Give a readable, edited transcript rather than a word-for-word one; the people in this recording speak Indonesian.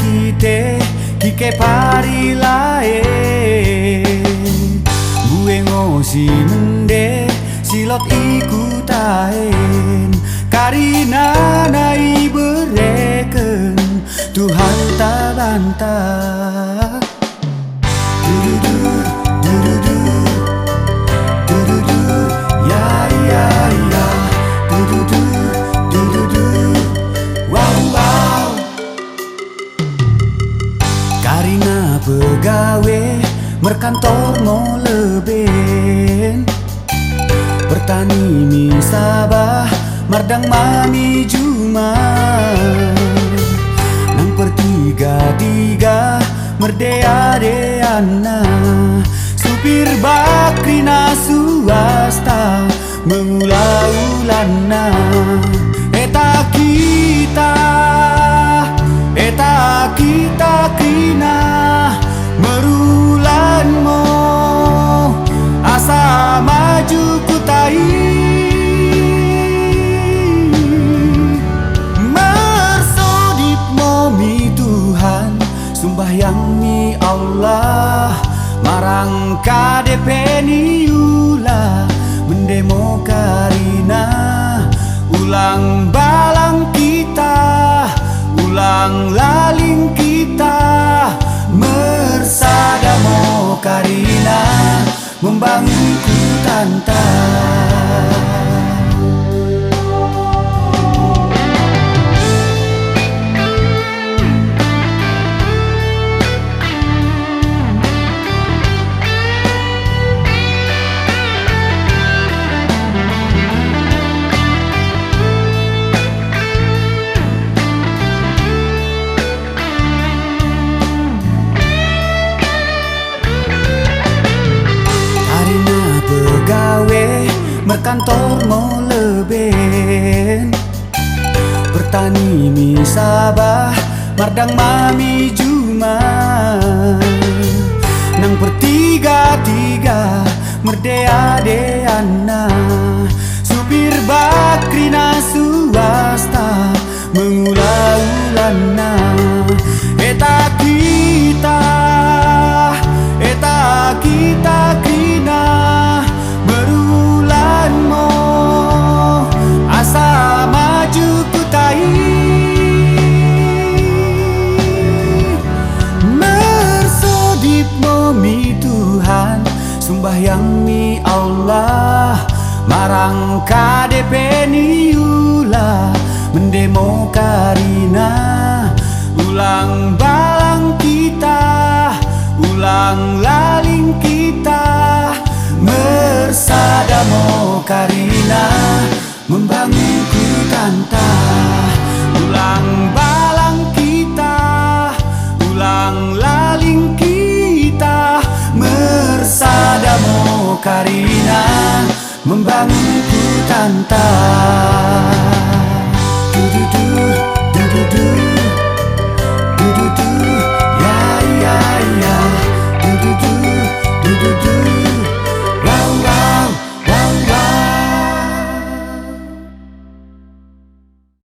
kite kike pari lae gue ngosi mende silot ikutaen karina nai bereken Tuhan tak bantah. Karina pegawe merkantor mau leben bertani mi sabah mardang mami juma nang pertiga-tiga merdea deana supir bakrina swasta mengulah-ulana eta kita kina merulan mo asa maju kutai mersodip momi Tuhan sumbayang mi Allah marang KDP ni ulah mendemo karina ulang balang kita ulang laling kita mersadamo karina membangun kutanta. Merkantor mau leben bertani mi sabah mardang mami juma nang pertiga-tiga merdea deana supir bakrina swasta mengulah-ulana eta kita kina asa maju kutai mersodip momi Tuhan sumbayang mi Allah marang KDP ni ulah mendemo karina ulang balang kita ulang laling kita mersadamo karina membangun kutanta ulang balang kita ulang laling kita mersadamo karina membangun kutanta.